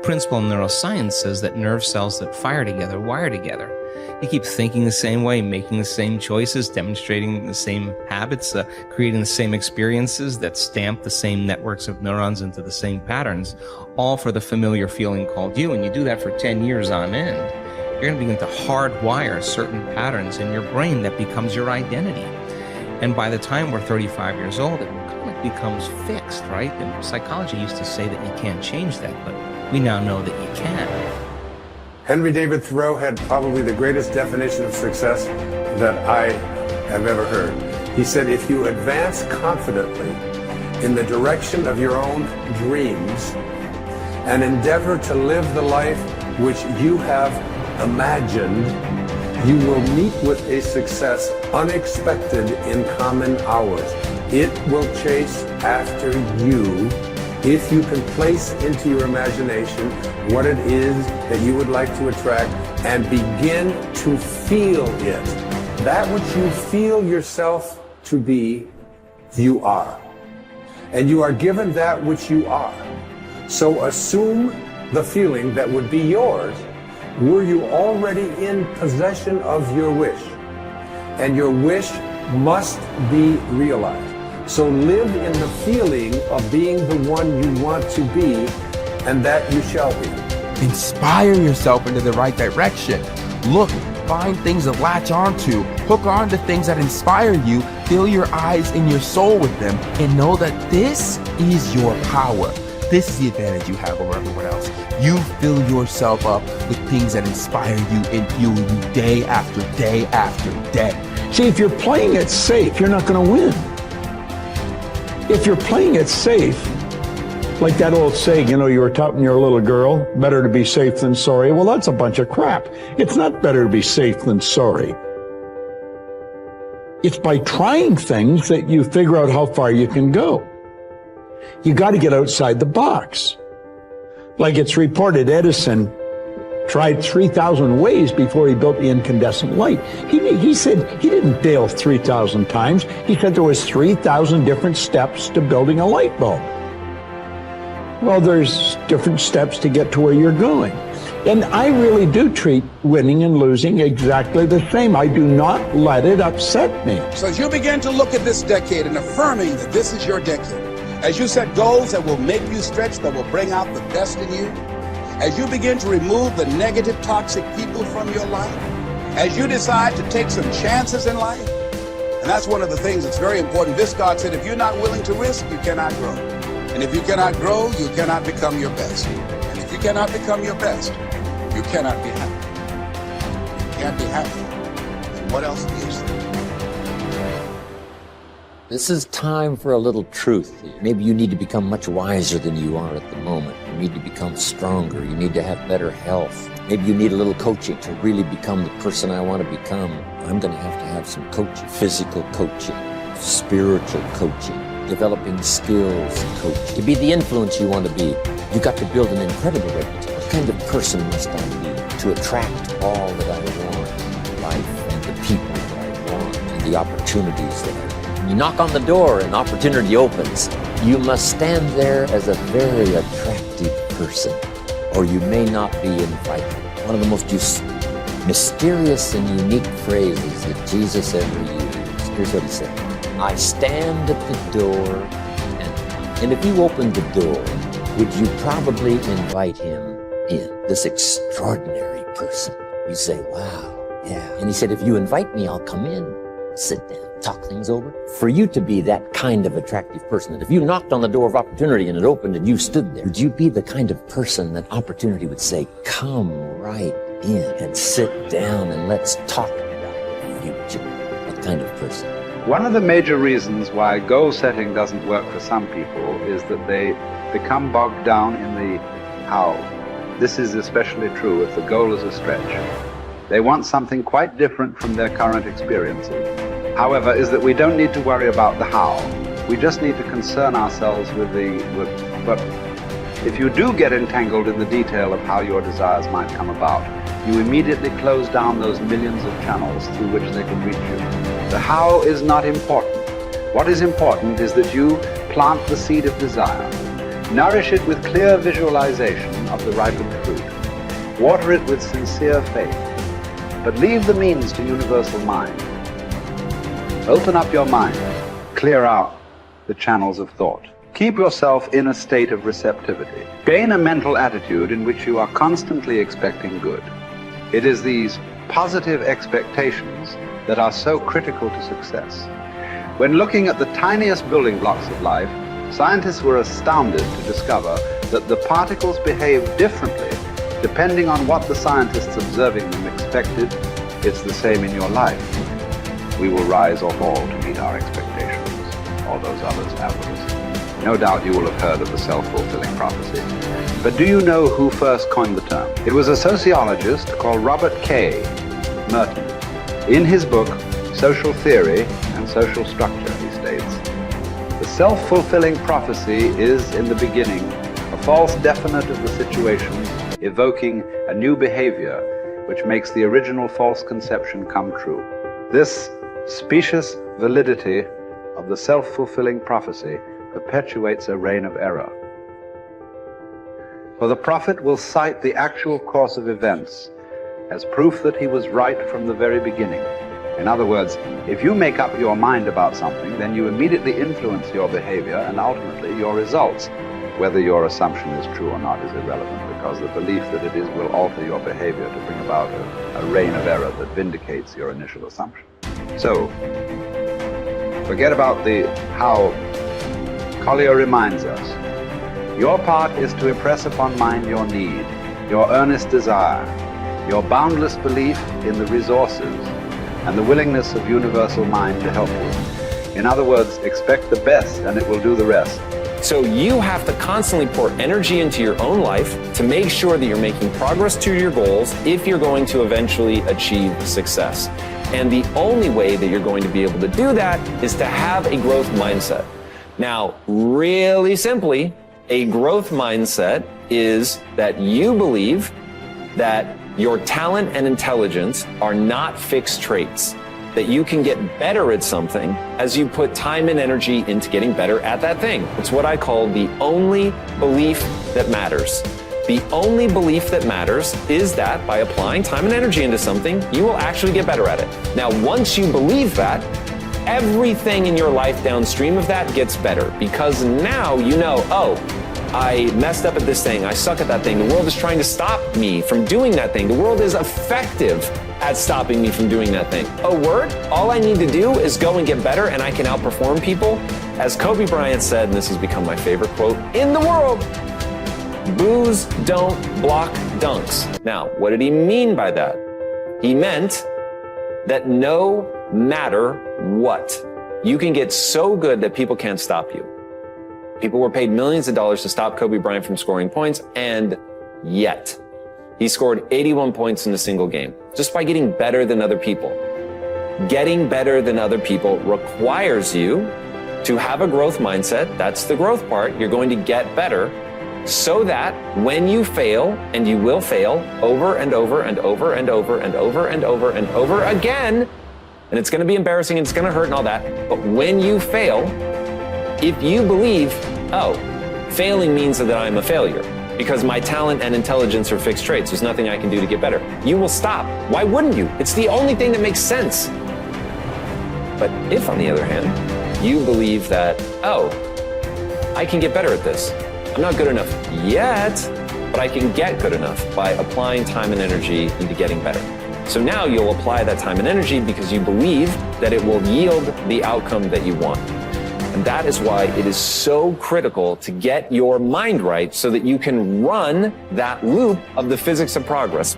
principle in neuroscience says that nerve cells that fire together wire together. You keep thinking the same way, making the same choices, demonstrating the same habits, creating the same experiences that stamp the same networks of neurons into the same patterns, all for the familiar feeling called you. And you do that for 10 years on end. You're going to begin to hardwire certain patterns in your brain that becomes your identity. And by the time we're 35 years old, it kind of becomes fixed, right? And psychology used to say that you can't change that, but we now know that you can. Henry David Thoreau had probably the greatest definition of success that I have ever heard. He said, if you advance confidently in the direction of your own dreams and endeavor to live the life which you have imagined, you will meet with a success unexpected in common hours. It will chase after you if you can place into your imagination what it is that you would like to attract and begin to feel it. That which you feel yourself to be, you are. And you are given that which you are. So assume the feeling that would be yours were you already in possession of your wish. And your wish must be realized. So live in the feeling of being the one you want to be, and that you shall be. Inspire yourself into the right direction. Look, find things to latch onto, hook on to things that inspire you, fill your eyes and your soul with them, and know that this is your power. This is the advantage you have over everyone else. You fill yourself up with things that inspire you and fuel you day after day after day. See, if you're playing it safe, you're not going to win. If you're playing it safe, like that old saying, you know, you were taught when you're a little girl, better to be safe than sorry. Well, that's a bunch of crap. It's not better to be safe than sorry. It's by trying things that you figure out how far you can go. You got to get outside the box. Like it's reported Edison tried 3,000 ways before he built the incandescent light. He said he didn't fail 3,000 times. He said there was 3,000 different steps to building a light bulb. Well, there's different steps to get to where you're going. And I really do treat winning and losing exactly the same. I do not let it upset me. So as you begin to look at this decade and affirming that this is your decade, as you set goals that will make you stretch, that will bring out the best in you, as you begin to remove the negative, toxic people from your life, as you decide to take some chances in life, and that's one of the things that's very important. This God said, if you're not willing to risk, you cannot grow. And if you cannot grow, you cannot become your best. And if you cannot become your best, you cannot be happy. You can't be happy. And what else is there? This is time for a little truth. Maybe you need to become much wiser than you are at the moment. You need to become stronger. You need to have better health. Maybe you need a little coaching to really become the person I want to become. I'm going to have some coaching, physical coaching, spiritual coaching, developing skills coaching. To be the influence you want to be, you've got to build an incredible reputation. What kind of person must I be to attract all that I want in life and the people that I want and the opportunities that I want? You knock on the door and opportunity opens. You must stand there as a very attractive person, or you may not be invited. One of the most mysterious and unique phrases that Jesus ever used. Here's what he said. I stand at the door, and if you opened the door, would you probably invite him in? This extraordinary person. You say, wow, yeah. And he said, if you invite me, I'll come in, sit down, talk things over. For you to be that kind of attractive person, that if you knocked on the door of opportunity and it opened and you stood there, would you be the kind of person that opportunity would say, come right in and sit down and let's talk about the future? What kind of person? One of the major reasons why goal setting doesn't work for some people is that they become bogged down in the how. This is especially true if the goal is a stretch. They want something quite different from their current experiences. However, is that we don't need to worry about the how. We just need to concern ourselves with but if you do get entangled in the detail of how your desires might come about, you immediately close down those millions of channels through which they can reach you. The how is not important. What is important is that you plant the seed of desire. Nourish it with clear visualization of the ripened fruit. Water it with sincere faith. But leave the means to universal mind. Open up your mind. Clear out the channels of thought. Keep yourself in a state of receptivity. Gain a mental attitude in which you are constantly expecting good. It is these positive expectations that are so critical to success. When looking at the tiniest building blocks of life, scientists were astounded to discover that the particles behave differently depending on what the scientists observing them expected. It's the same in your life. We will rise or fall to meet our expectations, or those others afterwards. No doubt you will have heard of the self-fulfilling prophecy. But do you know who first coined the term? It was a sociologist called Robert K. Merton. In his book, Social Theory and Social Structure, he states, the self-fulfilling prophecy is, in the beginning, a false definite of the situations, evoking a new behavior which makes the original false conception come true. This specious validity of the self-fulfilling prophecy perpetuates a reign of error. For the prophet will cite the actual course of events as proof that he was right from the very beginning. In other words, if you make up your mind about something, then you immediately influence your behavior and ultimately your results. Whether your assumption is true or not is irrelevant, because the belief that it is will alter your behavior to bring about a reign of error that vindicates your initial assumption. So, forget about the how. Collier reminds us, your part is to impress upon mind your need, your earnest desire, your boundless belief in the resources, and the willingness of universal mind to help you. In other words, expect the best and it will do the rest. So you have to constantly pour energy into your own life to make sure that you're making progress to your goals if you're going to eventually achieve success. And the only way that you're going to be able to do that is to have a growth mindset. Now, really simply, a growth mindset is that you believe that your talent and intelligence are not fixed traits, that you can get better at something as you put time and energy into getting better at that thing. It's what I call the only belief that matters. The only belief that matters is that by applying time and energy into something, you will actually get better at it. Now, once you believe that, everything in your life downstream of that gets better, because now you know, oh, I messed up at this thing, I suck at that thing, the world is trying to stop me from doing that thing, the world is effective at stopping me from doing that thing. Oh, word? All I need to do is go and get better and I can outperform people. As Kobe Bryant said, and this has become my favorite quote in the world, boos don't block dunks. Now, what did he mean by that? He meant that no matter what, you can get so good that people can't stop you. People were paid millions of dollars to stop Kobe Bryant from scoring points, and yet he scored 81 points in a single game just by getting better than other people. Getting better than other people requires you to have a growth mindset. That's the growth part. You're going to get better so that when you fail, and you will fail over and over and over and over and over and over and over again, and it's going to be embarrassing and it's going to hurt and all that, but when you fail, if you believe, oh, failing means that I'm a failure because my talent and intelligence are fixed traits, there's nothing I can do to get better, you will stop. Why wouldn't you? It's the only thing that makes sense. But if, on the other hand, you believe that, oh, I can get better at this. I'm not good enough yet, but I can get good enough by applying time and energy into getting better. So now you'll apply that time and energy because you believe that it will yield the outcome that you want. And that is why it is so critical to get your mind right so that you can run that loop of the physics of progress.